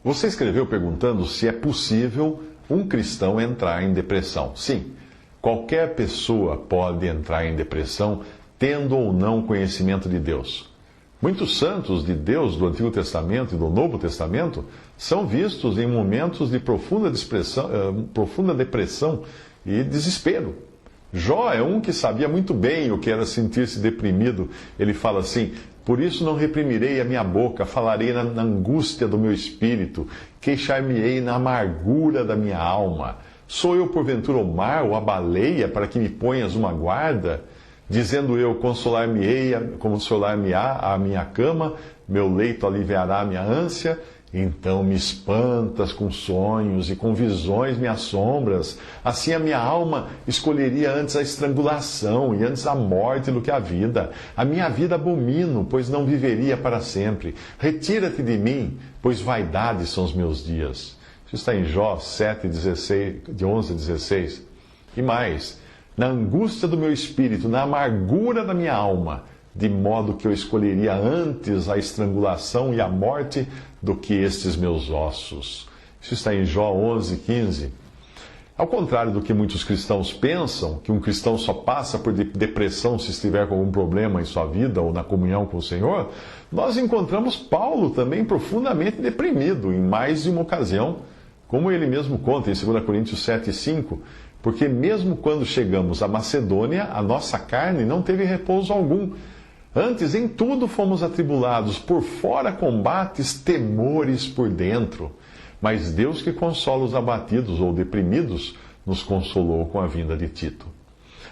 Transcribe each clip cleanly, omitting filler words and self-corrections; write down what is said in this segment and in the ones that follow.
Você escreveu perguntando se é possível um cristão entrar em depressão. Sim, qualquer pessoa pode entrar em depressão, tendo ou não conhecimento de Deus. Muitos santos de Deus do Antigo Testamento e do Novo Testamento são vistos em momentos de profunda depressão e desespero. Jó é um que sabia muito bem o que era sentir-se deprimido. Ele fala assim: por isso não reprimirei a minha boca, falarei na angústia do meu espírito, queixar-me-ei na amargura da minha alma. Sou eu porventura o mar ou a baleia para que me ponhas uma guarda? Dizendo eu, consolar-me-á a minha cama, meu leito aliviará a minha ânsia. Então me espantas com sonhos e com visões me assombras. Assim a minha alma escolheria antes a estrangulação e antes a morte do que a vida. A minha vida abomino, pois não viveria para sempre. Retira-te de mim, pois vaidades são os meus dias. Isso está em Jó 7, 16, de 11 a 16. E mais, na angústia do meu espírito, na amargura da minha alma, de modo que eu escolheria antes a estrangulação e a morte do que estes meus ossos. Isso está em Jó 11, 15. Ao contrário do que muitos cristãos pensam, que um cristão só passa por depressão se estiver com algum problema em sua vida ou na comunhão com o Senhor, nós encontramos Paulo também profundamente deprimido em mais de uma ocasião, como ele mesmo conta em 2 Coríntios 7, 5, porque mesmo quando chegamos à Macedônia, a nossa carne não teve repouso algum. Antes, em tudo fomos atribulados, por fora combates, temores por dentro. Mas Deus que consola os abatidos ou deprimidos, nos consolou com a vinda de Tito.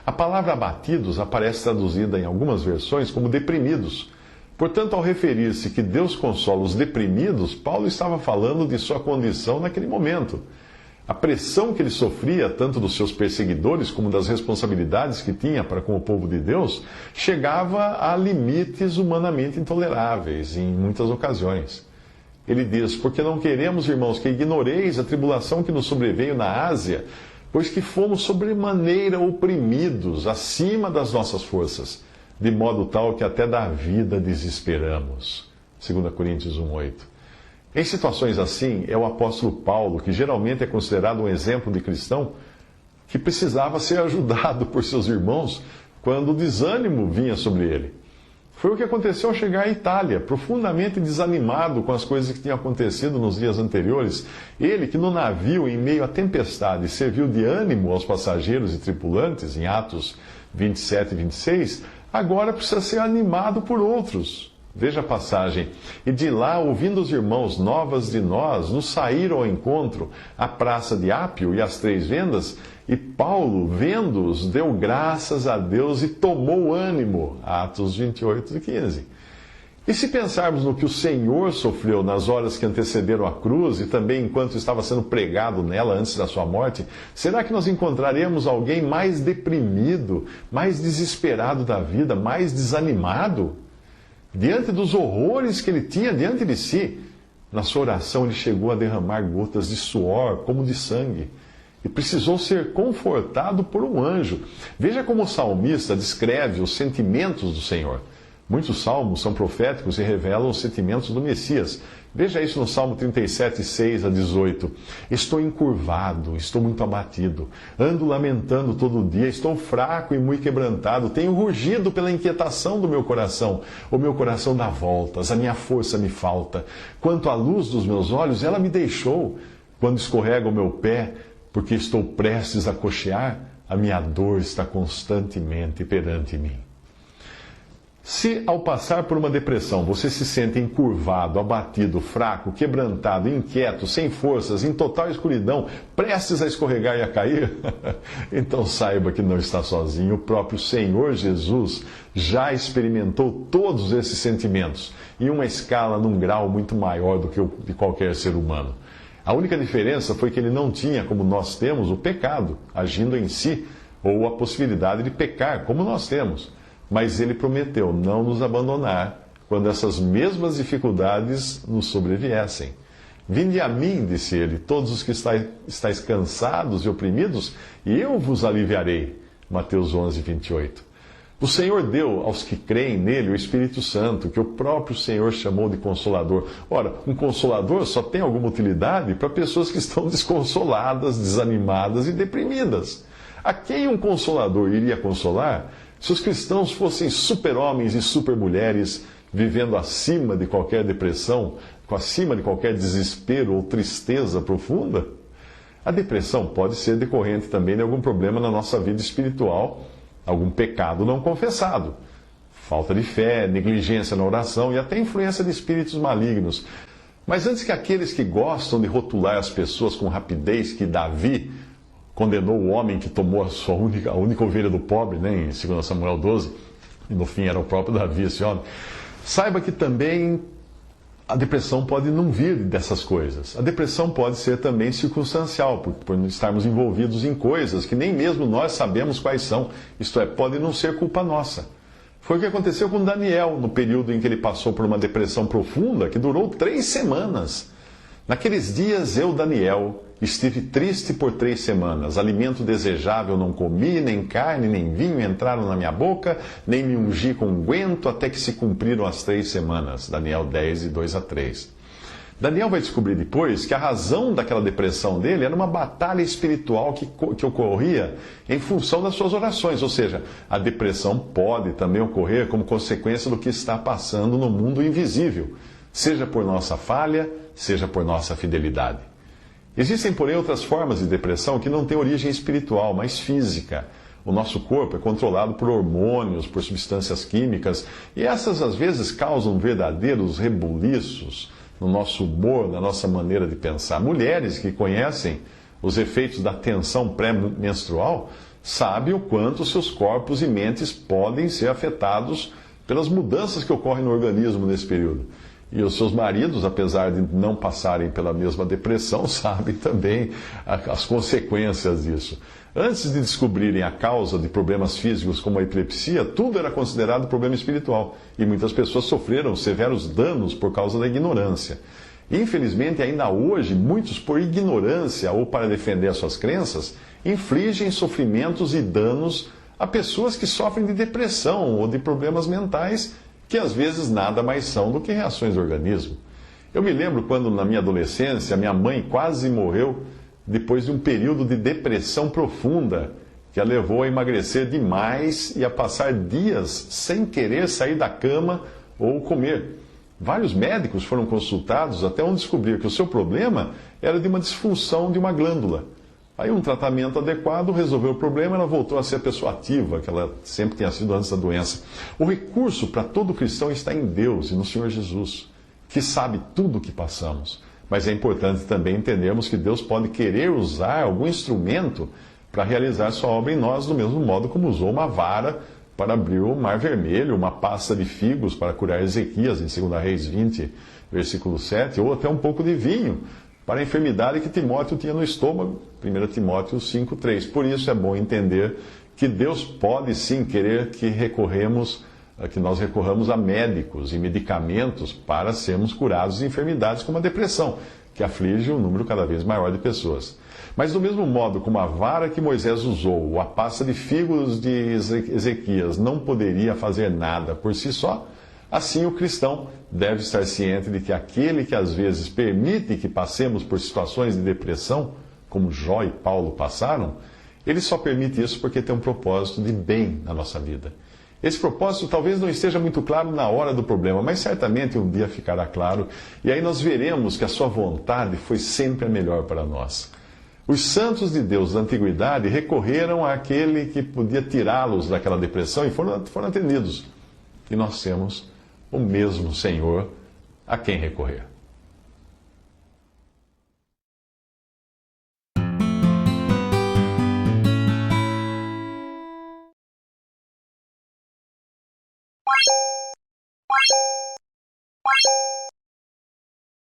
A palavra abatidos aparece traduzida em algumas versões como deprimidos. Portanto, ao referir-se que Deus consola os deprimidos, Paulo estava falando de sua condição naquele momento. A pressão que ele sofria, tanto dos seus perseguidores como das responsabilidades que tinha para com o povo de Deus, chegava a limites humanamente intoleráveis em muitas ocasiões. Ele diz: porque não queremos, irmãos, que ignoreis a tribulação que nos sobreveio na Ásia, pois que fomos sobremaneira oprimidos, acima das nossas forças, de modo tal que até da vida desesperamos. 2 Coríntios 1:8. Em situações assim, é o apóstolo Paulo, que geralmente é considerado um exemplo de cristão, que precisava ser ajudado por seus irmãos quando o desânimo vinha sobre ele. Foi o que aconteceu ao chegar à Itália, profundamente desanimado com as coisas que tinham acontecido nos dias anteriores. Ele, que no navio, em meio à tempestade, serviu de ânimo aos passageiros e tripulantes, em Atos 27 e 26, agora precisa ser animado por outros. Veja a passagem. E de lá, ouvindo os irmãos novas de nós, nos saíram ao encontro à praça de Ápio e às Três Vendas, e Paulo, vendo-os, deu graças a Deus e tomou ânimo. Atos 28 e 15. E se pensarmos no que o Senhor sofreu nas horas que antecederam a cruz e também enquanto estava sendo pregado nela antes da sua morte, será que nós encontraremos alguém mais deprimido, mais desesperado da vida, mais desanimado? Diante dos horrores que ele tinha diante de si, na sua oração ele chegou a derramar gotas de suor, como de sangue, e precisou ser confortado por um anjo. Veja como o salmista descreve os sentimentos do Senhor. Muitos salmos são proféticos e revelam os sentimentos do Messias. Veja isso no Salmo 37, 6 a 18. Estou encurvado, estou muito abatido, ando lamentando todo dia, estou fraco e muito quebrantado, tenho rugido pela inquietação do meu coração. O meu coração dá voltas, a minha força me falta. Quanto à luz dos meus olhos, ela me deixou. Quando escorrega o meu pé, porque estou prestes a coxear, a minha dor está constantemente perante mim. Se ao passar por uma depressão você se sente encurvado, abatido, fraco, quebrantado, inquieto, sem forças, em total escuridão, prestes a escorregar e a cair, então saiba que não está sozinho. O próprio Senhor Jesus já experimentou todos esses sentimentos, em uma escala, num grau muito maior do que o de qualquer ser humano. A única diferença foi que ele não tinha, como nós temos, o pecado agindo em si, ou a possibilidade de pecar, como nós temos. Mas ele prometeu não nos abandonar quando essas mesmas dificuldades nos sobreviessem. Vinde a mim, disse ele, todos os que estáis cansados e oprimidos, e eu vos aliviarei. Mateus 11, 28. O Senhor deu aos que creem nele o Espírito Santo, que o próprio Senhor chamou de Consolador. Ora, um Consolador só tem alguma utilidade para pessoas que estão desconsoladas, desanimadas e deprimidas. A quem um Consolador iria consolar se os cristãos fossem super-homens e super-mulheres vivendo acima de qualquer depressão, acima de qualquer desespero ou tristeza profunda? A depressão pode ser decorrente também de algum problema na nossa vida espiritual, algum pecado não confessado, falta de fé, negligência na oração e até influência de espíritos malignos. Mas antes que aqueles que gostam de rotular as pessoas com rapidez que Davi condenou o homem que tomou a única ovelha do pobre, né, em 2 Samuel 12, e no fim era o próprio Davi esse homem, saiba que também a depressão pode não vir dessas coisas. A depressão pode ser também circunstancial, por estarmos envolvidos em coisas que nem mesmo nós sabemos quais são. Isto é, pode não ser culpa nossa. Foi o que aconteceu com Daniel, no período em que ele passou por uma depressão profunda, que durou 3 semanas. Naqueles dias, eu, Daniel, estive triste por 3 semanas. Alimento desejável não comi, nem carne, nem vinho entraram na minha boca, nem me ungi com unguento, até que se cumpriram as 3 semanas. Daniel 10, de 2 a 3. Daniel vai descobrir depois que a razão daquela depressão dele era uma batalha espiritual que ocorria em função das suas orações. Ou seja, a depressão pode também ocorrer como consequência do que está passando no mundo invisível, seja por nossa falha, seja por nossa fidelidade. Existem, porém, outras formas de depressão que não têm origem espiritual, mas física. O nosso corpo é controlado por hormônios, por substâncias químicas, e essas às vezes causam verdadeiros rebuliços no nosso humor, na nossa maneira de pensar. Mulheres que conhecem os efeitos da tensão pré-menstrual sabem o quanto seus corpos e mentes podem ser afetados pelas mudanças que ocorrem no organismo nesse período. E os seus maridos, apesar de não passarem pela mesma depressão, sabem também as consequências disso. Antes de descobrirem a causa de problemas físicos como a epilepsia, tudo era considerado problema espiritual. E muitas pessoas sofreram severos danos por causa da ignorância. Infelizmente, ainda hoje, muitos, por ignorância ou para defender as suas crenças, infligem sofrimentos e danos a pessoas que sofrem de depressão ou de problemas mentais, que às vezes nada mais são do que reações do organismo. Eu me lembro quando, na minha adolescência, minha mãe quase morreu depois de um período de depressão profunda, que a levou a emagrecer demais e a passar dias sem querer sair da cama ou comer. Vários médicos foram consultados até onde descobriram que o seu problema era de uma disfunção de uma glândula. Aí um tratamento adequado resolveu o problema, ela voltou a ser a pessoa ativa, que ela sempre tinha sido antes da doença. O recurso para todo cristão está em Deus e no Senhor Jesus, que sabe tudo o que passamos. Mas é importante também entendermos que Deus pode querer usar algum instrumento para realizar sua obra em nós, do mesmo modo como usou uma vara para abrir o Mar Vermelho, uma pasta de figos para curar Ezequias, em 2 Reis 20, versículo 7, ou até um pouco de vinho para a enfermidade que Timóteo tinha no estômago, 1 Timóteo 5,3. Por isso é bom entender que Deus pode sim querer que nós recorramos a médicos e medicamentos para sermos curados de enfermidades como a depressão, que aflige um número cada vez maior de pessoas. Mas do mesmo modo como a vara que Moisés usou, ou a pasta de figos de Ezequias, não poderia fazer nada por si só, assim o cristão deve estar ciente de que aquele que às vezes permite que passemos por situações de depressão, como Jó e Paulo passaram, ele só permite isso porque tem um propósito de bem na nossa vida. Esse propósito talvez não esteja muito claro na hora do problema, mas certamente um dia ficará claro, e aí nós veremos que a sua vontade foi sempre a melhor para nós. Os santos de Deus da antiguidade recorreram àquele que podia tirá-los daquela depressão e foram atendidos. E nós temos o mesmo Senhor a quem recorrer.